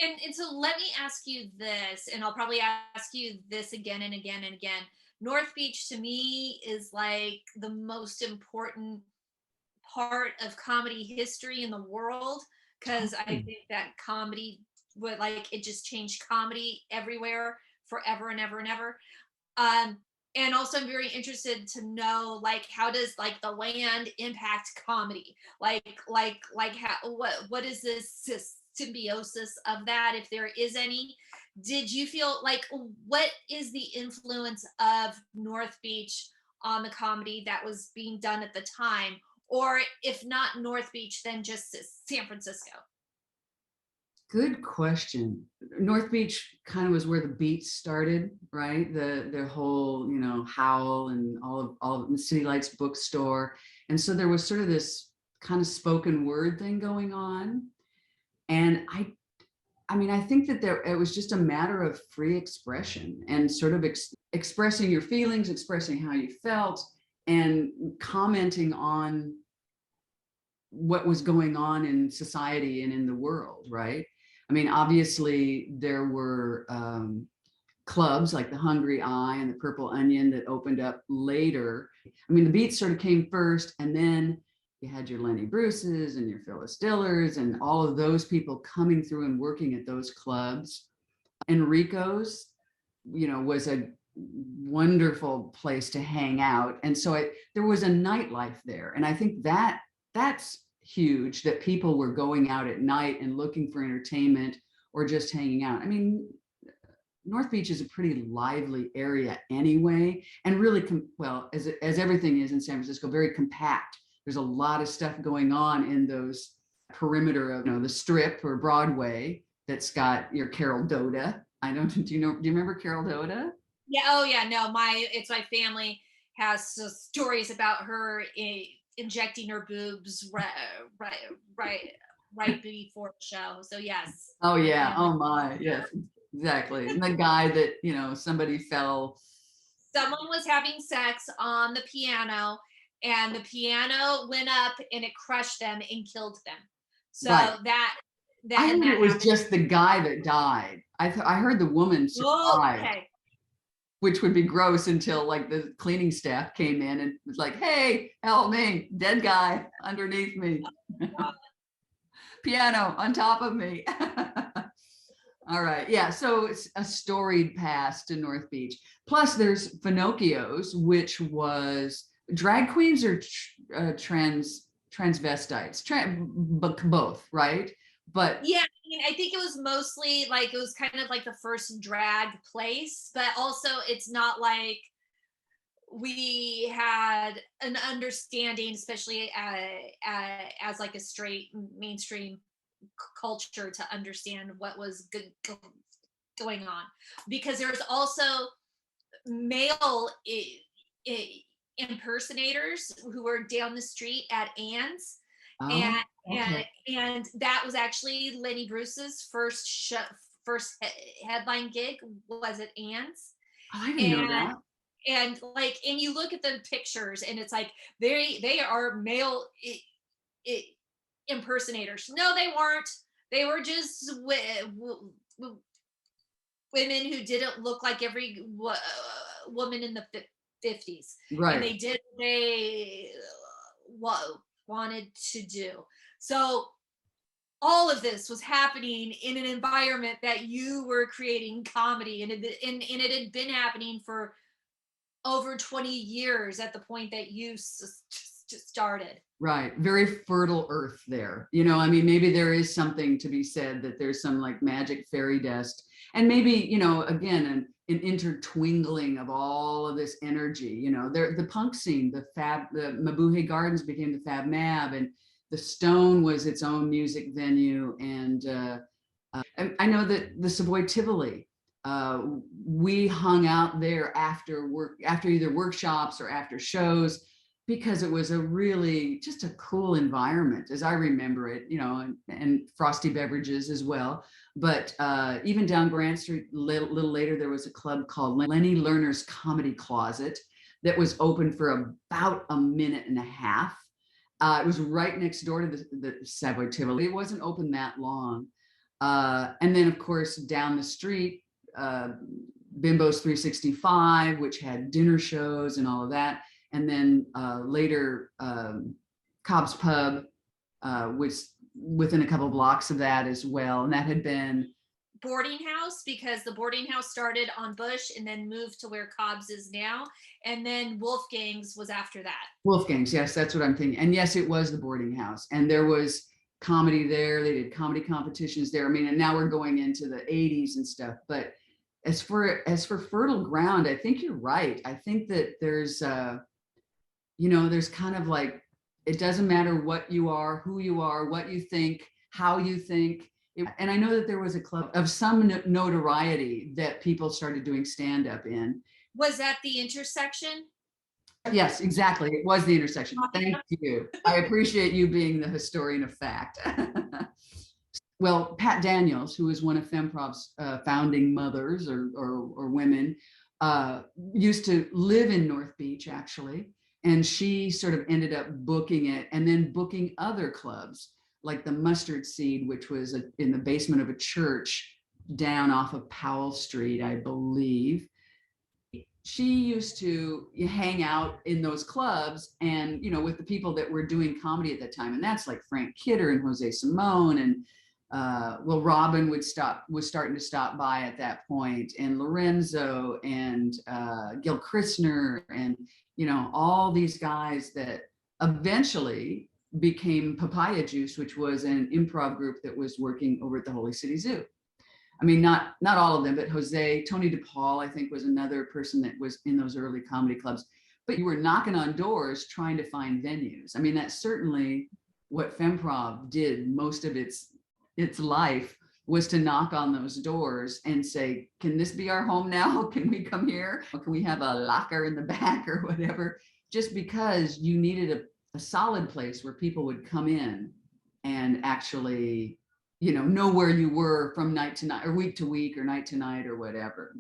And so let me ask you this, and I'll probably ask you this again and again and again. North Beach to me is like the most important part of comedy history in the world, because I Totally. think that comedy would like it just changed comedy everywhere forever and ever and ever. And also I'm very interested to know, like, how does like the land impact comedy? Like how what is this symbiosis of that, if there is any? Did you feel like, what is the influence of North Beach on the comedy that was being done at the time? Or if not North Beach, then just San Francisco. Good question. North Beach kind of was where the beats started, right? The whole, Howl and all of the City Lights bookstore. And so there was sort of this kind of spoken word thing going on. And I mean, I think that it was just a matter of free expression and sort of expressing your feelings, expressing how you felt, and commenting on what was going on in society and in the world, right? I mean, obviously, there were clubs like the Hungry Eye and the Purple Onion that opened up later. I mean, the Beats sort of came first, and then you had your Lenny Bruce's and your Phyllis Dillers and all of those people coming through and working at those clubs. Enrico's, was a wonderful place to hang out. And so there was a nightlife there. And I think that's huge, that people were going out at night and looking for entertainment or just hanging out. I mean, North Beach is a pretty lively area anyway, and really, well, as everything is in San Francisco, very compact. There's a lot of stuff going on in those perimeter of, the Strip or Broadway. That's got your Carol Doda. I don't. Do you remember Carol Doda? Yeah. Oh, yeah. No, it's my family has stories about her injecting her boobs right, right, right before the show. So yes, Oh my yeah. family. Oh my. Yes. Exactly. And the guy that somebody fell. Someone was having sex on the piano, and the piano went up and it crushed them and killed them. So Right. I and heard it that was happened. just the guy that died. I heard the woman Oh, survived, okay. which would be gross until like the cleaning staff came in and was like, "Hey, help me, dead guy underneath me, piano on top of me." All right, yeah. So it's a storied past in North Beach. Plus, there's Finocchio's, which was drag queens or transvestites, both, right? But Yeah, I mean, I think it was mostly like, it was kind of like the first drag place, but also it's not like we had an understanding, especially as like a straight mainstream culture, to understand what was going on, because there's also male impersonators who were down the street at Ann's, and oh, okay. and that was actually Lenny Bruce's first headline gig, was at Ann's. Oh, I didn't know and that. and you look at the pictures, and it's like they are male I- impersonators. No, they weren't. They were just women who didn't look like every woman in the 50s, and Right. they wanted to do. So all of this was happening in an environment that you were creating comedy, and it had been happening for over 20 years at the point that you started. Right. Very fertile earth there. I mean, maybe there is something to be said that there's some like magic fairy dust. And maybe, again, an intertwingling of all of this energy. There, the punk scene, the Mabuhay Gardens became the Fab Mab, and the Stone was its own music venue. And I know that the Savoy Tivoli, we hung out there after work, after either workshops or after shows, because it was a really just a cool environment as I remember it, and frosty beverages as well. But even down Grant Street, little later, there was a club called Lenny Lerner's Comedy Closet that was open for about a minute and a half. It was right next door to the Savoy Tivoli. It wasn't open that long. And then, of course, down the street, Bimbo's 365, which had dinner shows and all of that. And then later, Cobb's Pub was within a couple blocks of that as well. And that had been Boarding house, because the boarding house started on Bush and then moved to where Cobb's is now, and then Wolfgang's was after that. Wolfgang's. Yes, that's what I'm thinking. And yes, it was the boarding house. And there was comedy there. They did comedy competitions there. I mean, and now we're going into the 80s and stuff. But as for fertile ground, I think you're right. I think that there's there's kind of like, it doesn't matter what you are, who you are, what you think, how you think. And I know that there was a club of some notoriety that people started doing stand up in. Was that the intersection? Yes, exactly. It was the intersection. Thank you. I appreciate you being the historian of fact. Well, Pat Daniels, who is one of FemProv's founding mothers or women, used to live in North Beach, actually. And she sort of ended up booking it and then booking other clubs like the Mustard Seed, which was in the basement of a church down off of Powell Street, I believe. She used to hang out in those clubs and, with the people that were doing comedy at that time. And that's like Frank Kidder and Jose Simone. And Robin was starting to stop by at that point, and Lorenzo and Gil Christner and, all these guys that eventually became Papaya Juice, which was an improv group that was working over at the Holy City Zoo. I mean, not all of them, but Tony DePaul, I think, was another person that was in those early comedy clubs. But you were knocking on doors trying to find venues. I mean, that's certainly what FemProv did most of its life, was to knock on those doors and say, can this be our home now? Can we come here? Or can we have a locker in the back or whatever? Just because you needed a solid place where people would come in and actually know where you were from night to night or week to week or night to night or whatever.